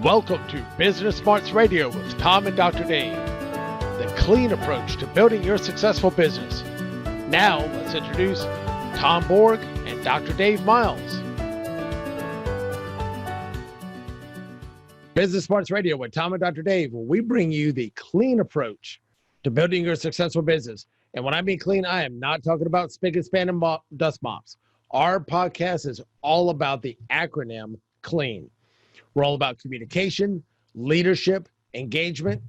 Welcome to Business Smarts Radio with Tom and Dr. Dave, the clean approach to building your successful business. Now, let's introduce Tom Borg and Dr. Dave Miles. Business Smarts Radio with Tom and Dr. Dave, where we bring you the clean approach to building your successful business. And when I mean clean, I am not talking about spigot and span and dust mops. Our podcast is all about the acronym CLEAN. We're all about communication, leadership, engagement.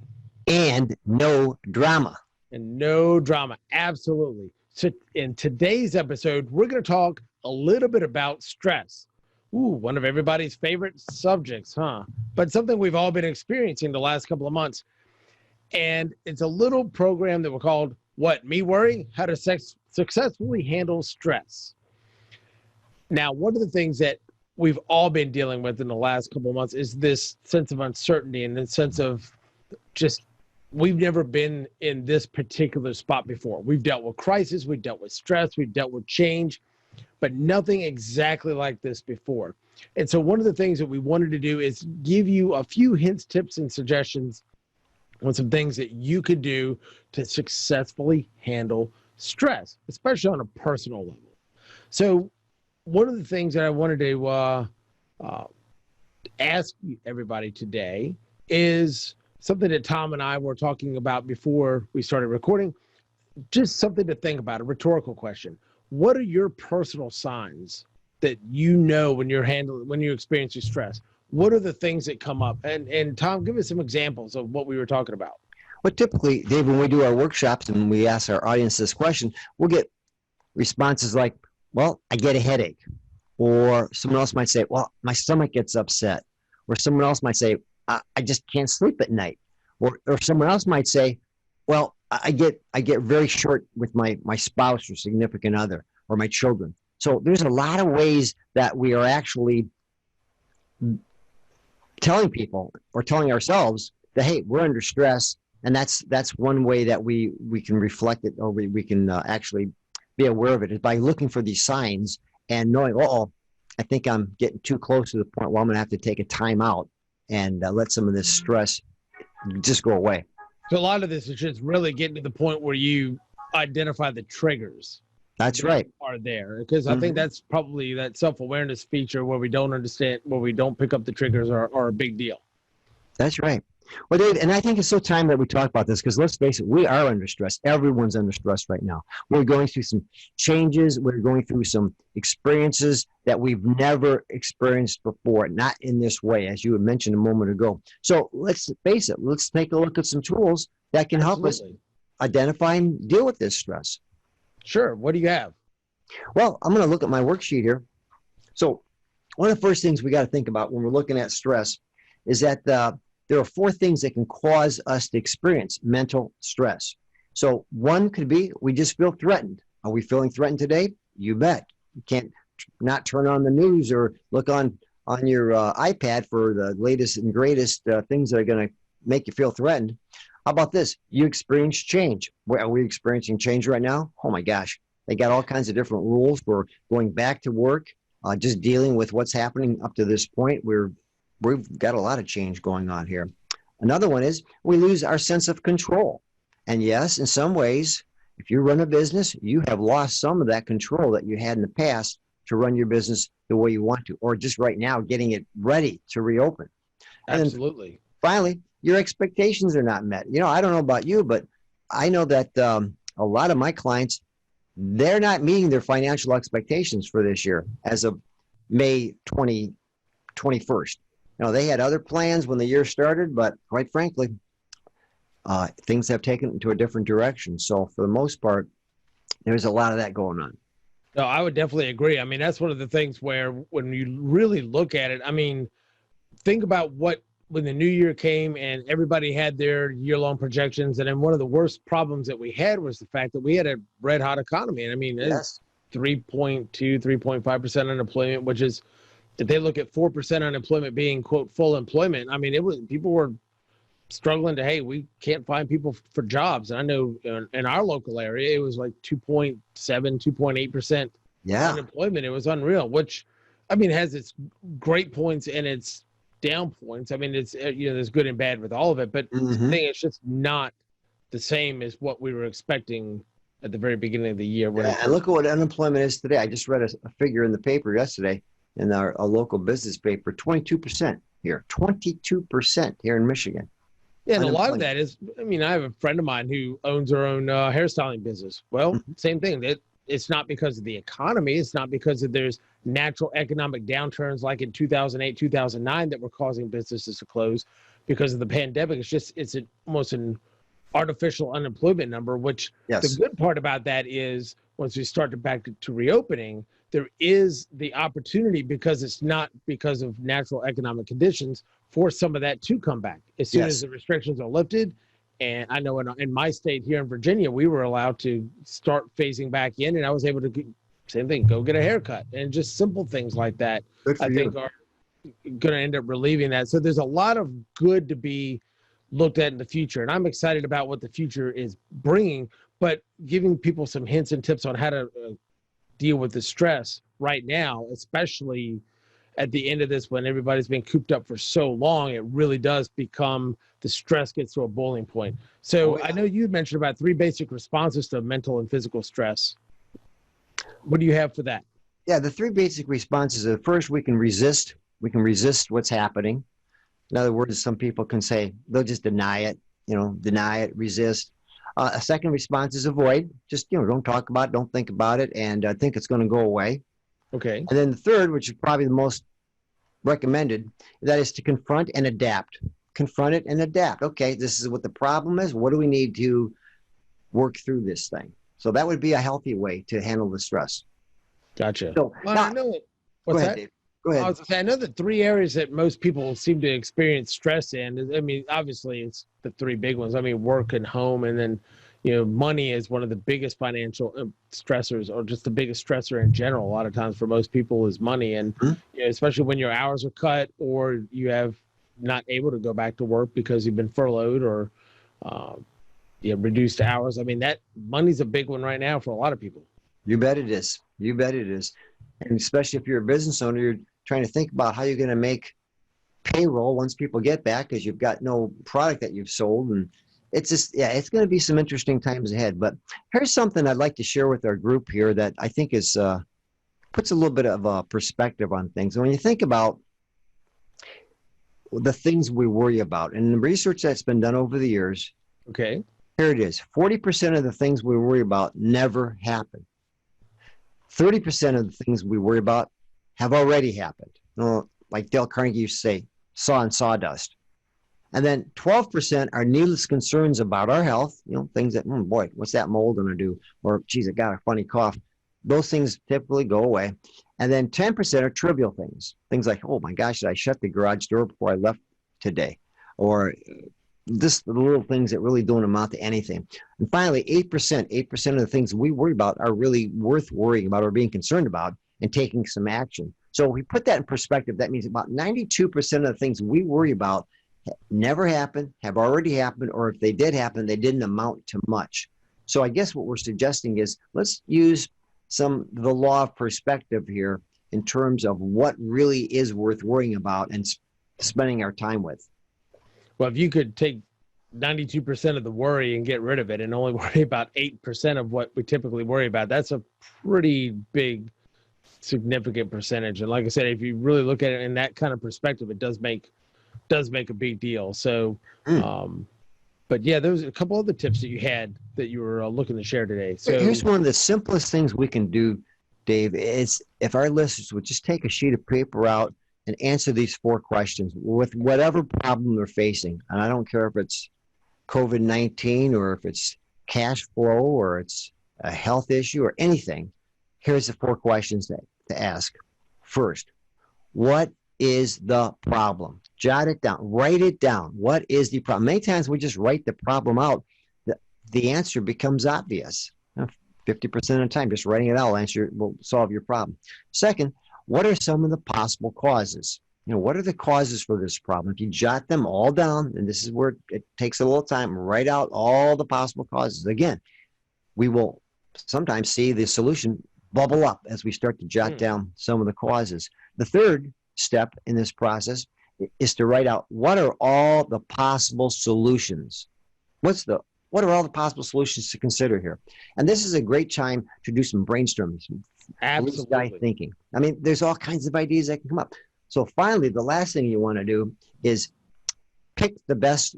And no drama. And no drama, absolutely. So in today's episode, we're going to talk a little bit about stress. Ooh, one of everybody's favorite subjects, huh? But something we've all been experiencing the last couple of months. And it's a little program that we're called, what, Me Worry? How to Successfully Handle Stress. Now, one of the things that we've all been dealing with in the last couple of months is this sense of uncertainty and the sense of just, we've never been in this particular spot before. We've dealt with crisis, we've dealt with stress, we've dealt with change, but nothing exactly like this before. And so one of the things that we wanted to do is give you a few hints, tips, and suggestions on some things that you could do to successfully handle stress, especially on a personal level. So one of the things that I wanted to ask everybody today is something that Tom and I were talking about before we started recording, just something to think about, a rhetorical question. What are your personal signs that you know when you're experiencing stress? What are the things that come up? And Tom, give us some examples of what we were talking about. Well, typically, Dave, when we do our workshops and we ask our audience this question, we'll get responses like, well, I get a headache. Or someone else might say, well, my stomach gets upset. Or someone else might say, I just can't sleep at night. Or someone else might say, well, I get very short with my spouse or significant other or my children. So there's a lot of ways that we are actually telling people or telling ourselves that, hey, we're under stress. And that's one way that we can reflect it, or we can actually be aware of it, is by looking for these signs and knowing, I think I'm getting too close to the point where I'm going to have to take a time out and let some of this stress just go away. So a lot of this is just really getting to the point where you identify the triggers. That's right. Are there, because I think that's probably that self-awareness feature where we don't understand, where we don't pick up the triggers are a big deal. That's right. Well, Dave, and I think it's so time that we talk about this, because let's face it, we are under stress. Everyone's under stress right now. We're going through some changes. We're going through some experiences that we've never experienced before, not in this way, as you had mentioned a moment ago. So let's face it, let's take a look at some tools that can help us identify and deal with this stress. Sure. What do you have? Well, I'm going to look at my worksheet here. So one of the first things we got to think about when we're looking at stress is that there are 4 things that can cause us to experience mental stress. So one could be we just feel threatened. Are we feeling threatened today? You bet. You can't not turn on the news or look on your iPad for the latest and greatest things that are going to make you feel threatened. How about this? You experience change. Are we experiencing change right now? Oh my gosh. They got all kinds of different rules for going back to work, just dealing with what's happening up to this point. We've got a lot of change going on here. Another one is we lose our sense of control. And yes, in some ways, if you run a business, you have lost some of that control that you had in the past to run your business the way you want to, or just right now getting it ready to reopen. Absolutely. And finally, your expectations are not met. I don't know about you, but I know that a lot of my clients, they're not meeting their financial expectations for this year as of May 21st. They had other plans when the year started, but quite frankly, things have taken into a different direction. So for the most part, there's a lot of that going on. No, I would definitely agree. I mean, that's one of the things where when you really look at it, I mean, think about when the new year came and everybody had their year-long projections. And then one of the worst problems that we had was the fact that we had a red-hot economy. And I mean, it's 3.2, 3.5% unemployment, which is, if they look at 4% unemployment being, quote, full employment, I mean, people were struggling to, hey, we can't find people for jobs. And I know in our local area, it was like 2.7, 2.8% unemployment. It was unreal, which, I mean, has its great points and its down points. I mean, it's there's good and bad with all of it, but I think it's just not the same as what we were expecting at the very beginning of the year. And look at what unemployment is today. I just read a figure in the paper yesterday, in a local business paper, 22% here, 22% here in Michigan. Yeah, and a lot of that is, I have a friend of mine who owns her own hairstyling business. Well, same thing. It's not because of the economy. It's not because there's natural economic downturns like in 2008, 2009 that were causing businesses to close because of the pandemic. It's almost an artificial unemployment number, which the good part about that is once we start back to reopening, there is the opportunity, because it's not because of natural economic conditions, for some of that to come back as soon as the restrictions are lifted. And I know in my state here in Virginia, we were allowed to start phasing back in, and I was able to same thing, go get a haircut, and just simple things like that I think are going to end up relieving that. So there's a lot of good to be looked at in the future, and I'm excited about what the future is bringing, but giving people some hints and tips on how to deal with the stress right now, especially at the end of this, when everybody's been cooped up for so long, it really does become, the stress gets to a boiling point. So I know you mentioned about 3 basic responses to mental and physical stress. What do you have for that? Yeah, the 3 basic responses are, first, we can resist what's happening. In other words, some people can say, they'll just deny it, resist. A second response is avoid. Just, don't talk about it, don't think about it, and think it's going to go away. Okay. And then the third, which is probably the most recommended, that is to confront and adapt. Confront it and adapt. Okay, this is what the problem is. What do we need to work through this thing? So that would be a healthy way to handle the stress. Gotcha. So, I know it. What's that? Dave. Go ahead. I was going to say, I know the 3 areas that most people seem to experience stress in. Obviously, it's the 3 big ones. Work and home, and then, money is one of the biggest financial stressors, or just the biggest stressor in general. A lot of times for most people is money, and especially when your hours are cut, or you have not able to go back to work because you've been furloughed or reduced hours. That money's a big one right now for a lot of people. You bet it is. You bet it is. And especially if you're a business owner, you're trying to think about how you're going to make payroll once people get back, because you've got no product that you've sold. And it's just, it's going to be some interesting times ahead. But here's something I'd like to share with our group here that I think is puts a little bit of a perspective on things. And when you think about the things we worry about, and the research that's been done over the years, okay, here it is: 40% of the things we worry about never happen. 30% of the things we worry about have already happened. Like Dale Carnegie used to say, saw and sawdust. And then 12% are needless concerns about our health, things that, boy, what's that mold going to do? Or, geez, I got a funny cough. Those things typically go away. And then 10% are trivial things. Things like, oh my gosh, did I shut the garage door before I left today? Or the little things that really don't amount to anything. And finally, 8% of the things we worry about are really worth worrying about or being concerned about and taking some action. So if we put that in perspective, that means about 92% of the things we worry about never happened, have already happened, or if they did happen, they didn't amount to much. So I guess what we're suggesting is, let's use the law of perspective here in terms of what really is worth worrying about and spending our time with. Well, if you could take 92% of the worry and get rid of it and only worry about 8% of what we typically worry about, that's a pretty big, significant percentage. And like I said, if you really look at it in that kind of perspective, it does make a big deal. So, but yeah, there was a couple other tips that you had that you were looking to share today. So here's one of the simplest things we can do, Dave, is if our listeners would just take a sheet of paper out and answer these 4 questions with whatever problem they're facing. And I don't care if it's COVID-19 or if it's cash flow or it's a health issue or anything. Here's the 4 questions to ask. First, what is the problem? Jot it down. Write it down. What is the problem? Many times we just write the problem out. The answer becomes obvious. 50% of the time, just writing it out will solve your problem. Second, what are some of the possible causes? What are the causes for this problem? If you jot them all down, and this is where it takes a little time, write out all the possible causes. Again, we will sometimes see the solution bubble up as we start to jot down some of the causes. The third step in this process is to write out what are all the possible solutions. What are all the possible solutions to consider here? And this is a great time to do some brainstorming, some blue sky Absolutely. thinking. I mean, there's all kinds of ideas that can come up. So finally, the last thing you want to do is pick the best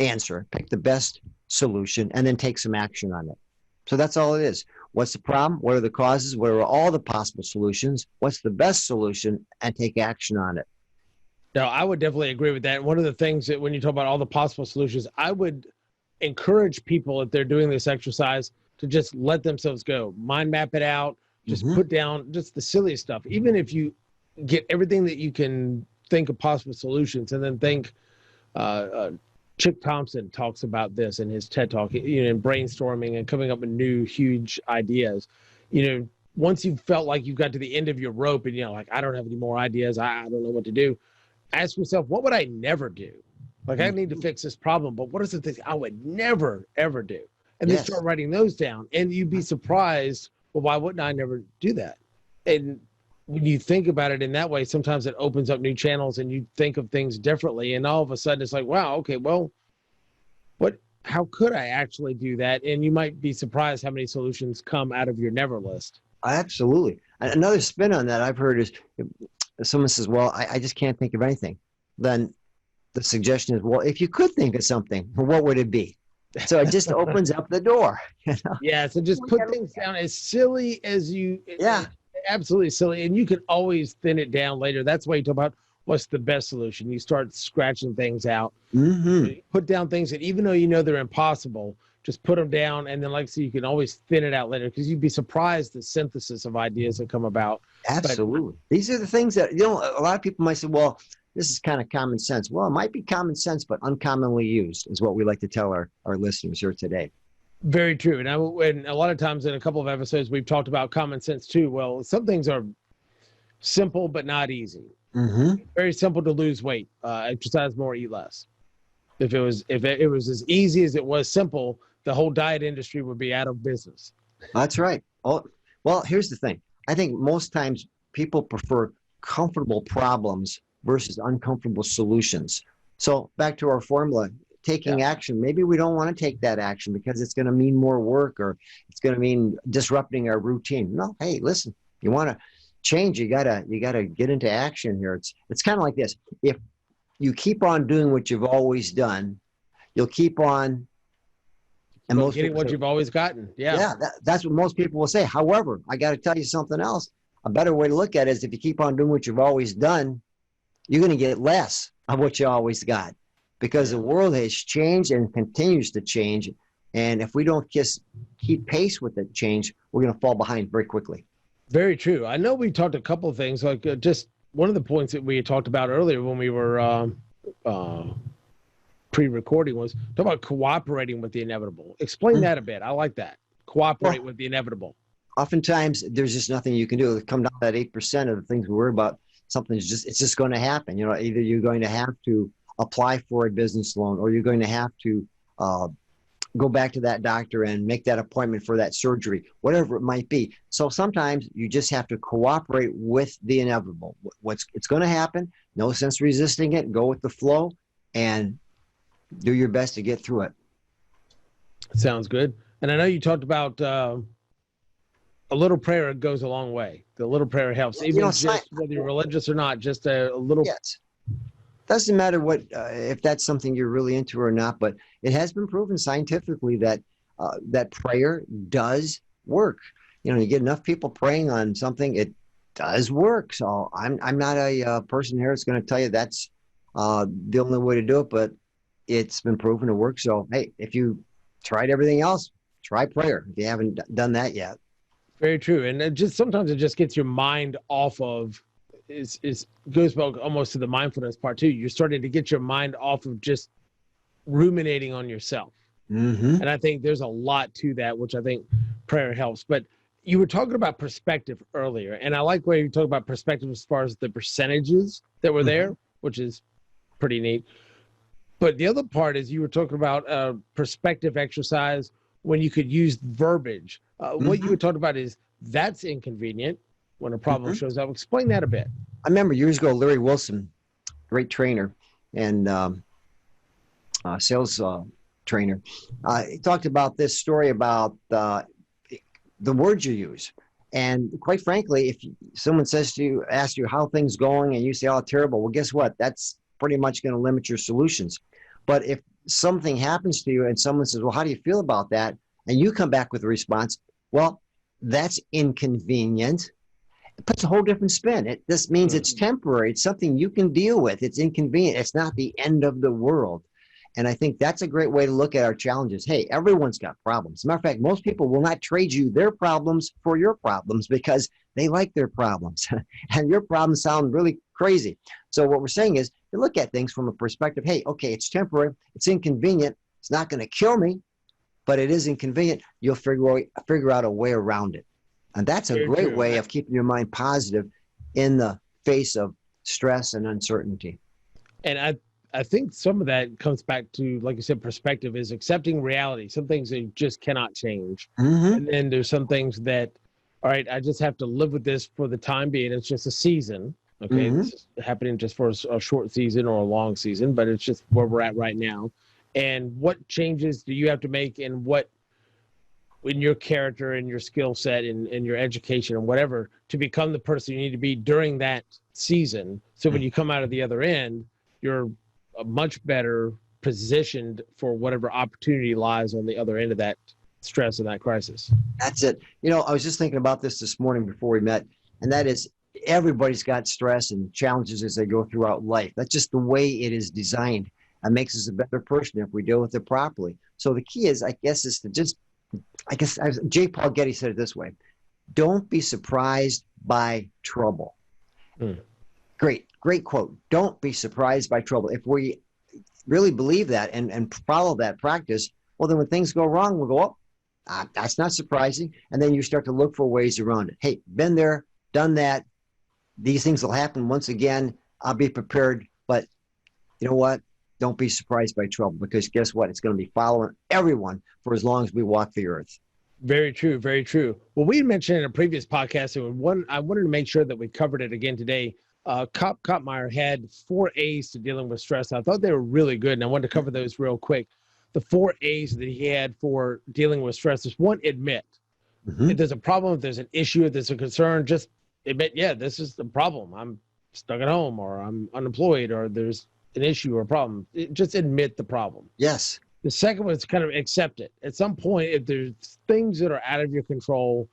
answer, pick the best solution, and then take some action on it. So that's all it is. What's the problem? What are the causes? What are all the possible solutions? What's the best solution? And take action on it. No, I would definitely agree with that. One of the things that when you talk about all the possible solutions, I would encourage people, if they're doing this exercise, to just let themselves go, mind map it out, just put down just the silliest stuff. Even if you get everything that you can think of possible solutions, and then think, Chick Thompson talks about this in his TED Talk, in brainstorming and coming up with new, huge ideas. Once you felt like you got to the end of your rope and, like, I don't have any more ideas, I don't know what to do, ask yourself, what would I never do? Like, I need to fix this problem, but what are the things I would never, ever do? And then start writing those down. And you'd be surprised, well, why wouldn't I never do that? And when you think about it in that way, sometimes it opens up new channels and you think of things differently. And all of a sudden it's like, wow, okay, well, how could I actually do that? And you might be surprised how many solutions come out of your never list. Absolutely. Another spin on that I've heard is if someone says, well, I just can't think of anything. Then the suggestion is, well, if you could think of something, what would it be? So it just opens up the door. Yeah. So just put things down as silly as you, absolutely silly. And you can always thin it down later. That's why you talk about what's the best solution. You start scratching things out. You put down things that even though they're impossible, just put them down. And then, like I said, you can always thin it out later, because you'd be surprised the synthesis of ideas that come about. Absolutely. These are the things that, a lot of people might say, well, this is kind of common sense. Well, it might be common sense, but uncommonly used is what we like to tell our listeners here today. Very true. And a lot of times in a couple of episodes, we've talked about common sense too. Well, some things are simple, but not easy. Very simple to lose weight, exercise more, eat less. If it was as easy as it was simple, the whole diet industry would be out of business. That's right. Oh, well, here's the thing. I think most times people prefer comfortable problems versus uncomfortable solutions. So back to our formula, taking action. Maybe we don't want to take that action because it's going to mean more work, or it's going to mean disrupting our routine. No, hey, listen, you want to change, you gotta get into action here. It's kind of like this. If you keep on doing what you've always done, you'll keep on getting what you've always gotten. That's what most people will say. However, I got to tell you something else. A better way to look at it is, if you keep on doing what you've always done, you're going to get less of what you always got, because the world has changed and continues to change. And if we don't just keep pace with the change, we're going to fall behind very quickly. Very true. I know we talked a couple of things, like just one of the points that we had talked about earlier when we were pre-recording was talk about cooperating with the inevitable. Explain that a bit. I like that. Cooperate with the inevitable. Oftentimes there's just nothing you can do. Come down to that 8% of the things we worry about. It's just going to happen. Either you're going to have to apply for a business loan, or you're going to have to go back to that doctor and make that appointment for that surgery, whatever it might be. So sometimes you just have to cooperate with the inevitable. It's going to happen. No sense resisting it. Go with the flow and do your best to get through it. Sounds good. And I know you talked about a little prayer goes a long way. The little prayer helps, even just whether you're religious or not, just a little. Yes. Doesn't matter what if that's something you're really into or not, but it has been proven scientifically that that prayer does work. You get enough people praying on something, it does work. So I'm not a person here that's going to tell you that's the only way to do it, but it's been proven to work. So hey, if you tried everything else, try prayer if you haven't done that yet. Very true. And sometimes it just gets your mind off of. It goes back almost to the mindfulness part too. You're starting to get your mind off of just ruminating on yourself. And I think there's a lot to that, which I think prayer helps. But you were talking about perspective earlier, and I like where you talk about perspective as far as the percentages that were there, which is pretty neat. But the other part is you were talking about a perspective exercise when you could use verbiage. What you were talking about is that's inconvenient when a problem shows up. Explain that a bit. I remember years ago, Larry Wilson great trainer and sales trainer. He talked about this story about the words you use. And quite frankly, if someone says to you, asks you how things going, and you say, "Oh, terrible," well, guess what? That's pretty much going to limit your solutions. But if something happens to you and someone says, "Well, how do you feel about that?" and you come back with a response, "Well, that's inconvenient," it puts a whole different spin. This means it's temporary. It's something you can deal with. It's inconvenient. It's not the end of the world. And I think that's a great way to look at our challenges. Hey, everyone's got problems. As a matter of fact, most people will not trade you their problems for your problems because they like their problems. And your problems sound really crazy. So what we're saying is you look at things from a perspective, hey, okay, it's temporary. It's inconvenient. It's not going to kill me, but it is inconvenient. You'll figure out a way around it. And that's a great way of keeping your mind positive in the face of stress and uncertainty. And I think some of that comes back to, like you said, perspective is accepting reality. Some things that you just cannot change. Mm-hmm. And then there's some things that, all right, I just have to live with this for the time being. It's just a season. Okay. Mm-hmm. This is happening just for a short season or a long season, but it's just where we're at right now. And what changes do you have to make in your character and your skill set and your education and whatever to become the person you need to be during that season? So when you come out of the other end, you're much better positioned for whatever opportunity lies on the other end of that stress and that crisis. That's it. I was just thinking about this morning before we met, and that is everybody's got stress and challenges as they go throughout life. That's just the way it is designed. It makes us a better person if we deal with it properly. So the key is, is to just, J. Paul Getty said it this way: don't be surprised by trouble. Great quote. Don't be surprised by trouble. If we really believe that and follow that practice, well, then when things go wrong, we'll go, oh, that's not surprising. And then you start to look for ways around it. Hey, been there, done that. These things will happen once again. I'll be prepared. But you know what? Don't be surprised by trouble, because guess what? It's going to be following everyone for as long as we walk the earth. Very true. Very true. Well, we mentioned in a previous podcast, and I wanted to make sure that we covered it again today. Koppmeyer had 4 A's to dealing with stress. I thought they were really good, and I wanted to cover those real quick. The 4 A's that he had for dealing with stress is: 1, admit. Mm-hmm. If there's a problem, if there's an issue, if there's a concern, just admit, yeah, this is the problem. I'm stuck at home, or I'm unemployed, or there's an issue or a problem. Just admit the problem. Yes. The second one is kind of accept it. At some point, if there's things that are out of your control,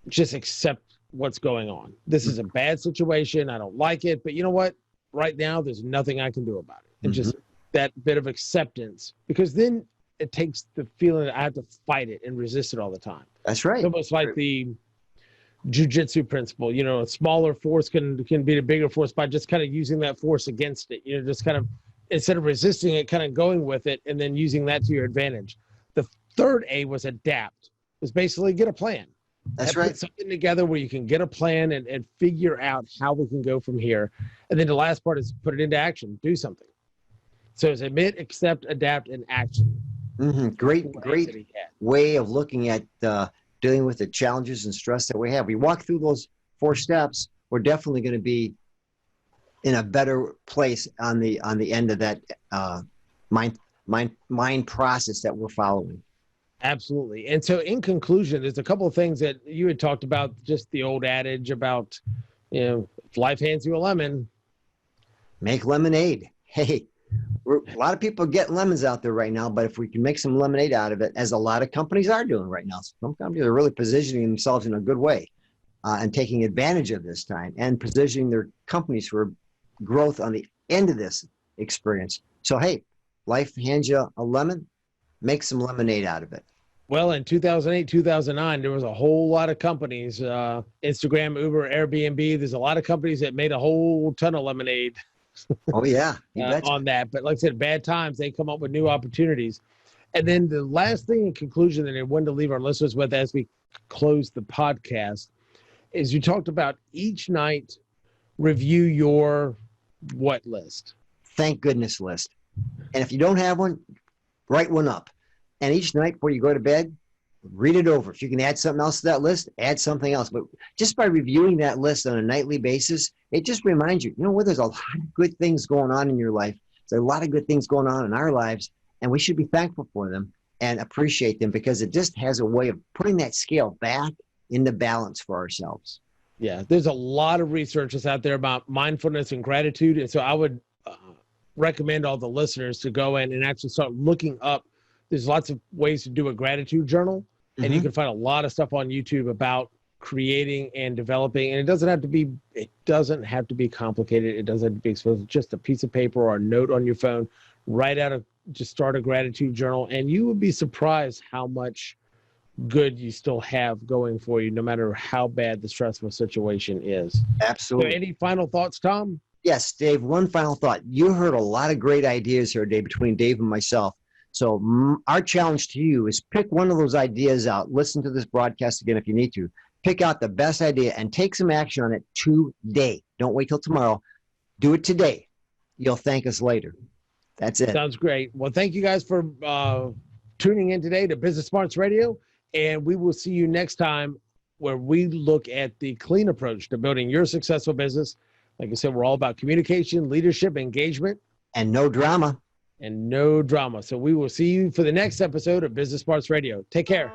just accept what's going on. This is a bad situation. I don't like it, but you know what? Right now, there's nothing I can do about it. And just that bit of acceptance, because then it takes the feeling that I have to fight it and resist it all the time. That's right. It's almost like the jujitsu principle. A smaller force can beat a bigger force by just kind of using that force against it. Just kind of, instead of resisting it, kind of going with it and then using that to your advantage. The third A was adapt. It was basically get a plan. That's right. Put something together where you can get a plan and figure out how we can go from here. And then the last part is put it into action. Do something. So it's admit, accept, adapt, and action. Mm-hmm. Great way of looking at dealing with the challenges and stress that we have. We walk through those 4 steps, we're definitely going to be in a better place on the end of that mind process that we're following. Absolutely. And so in conclusion, there's a couple of things that you had talked about, just the old adage about, if life hands you a lemon, make lemonade. Hey, a lot of people get lemons out there right now, but if we can make some lemonade out of it, as a lot of companies are doing right now, some companies are really positioning themselves in a good way and taking advantage of this time and positioning their companies for growth on the end of this experience. So, hey, life hands you a lemon, make some lemonade out of it. Well, in 2008, 2009, there was a whole lot of companies, Instagram, Uber, Airbnb. There's a lot of companies that made a whole ton of lemonade. Oh, yeah. On that. But like I said, bad times, they come up with new opportunities. And then the last thing in conclusion that I wanted to leave our listeners with as we close the podcast is you talked about each night review your what list? Thank goodness list. And if you don't have one, write one up. And each night before you go to bed, read it over. If you can add something else to that list, add something else. But just by reviewing that list on a nightly basis, it just reminds you, you know what, there's a lot of good things going on in your life. There's a lot of good things going on in our lives, and we should be thankful for them and appreciate them, because it just has a way of putting that scale back into balance for ourselves. Yeah, there's a lot of research that's out there about mindfulness and gratitude. And so I would recommend all the listeners to go in and actually start looking up. There's lots of ways to do a gratitude journal, and you can find a lot of stuff on YouTube about creating and developing. And it doesn't have to be complicated. It doesn't have to be expensive. Just a piece of paper or a note on your phone. Just start a gratitude journal, and you would be surprised how much good you still have going for you, no matter how bad the stressful situation is. Absolutely. So any final thoughts, Tom? Yes, Dave, one final thought. You heard a lot of great ideas here today between Dave and myself. So our challenge to you is pick one of those ideas out. Listen to this broadcast again if you need to. Pick out the best idea and take some action on it today. Don't wait till tomorrow. Do it today. You'll thank us later. That's it. Sounds great. Well, thank you guys for tuning in today to Business Smarts Radio, and we will see you next time, where we look at the clean approach to building your successful business. Like I said, we're all about communication, leadership, engagement. And no drama. So we will see you for the next episode of Business Smarts Radio. Take care.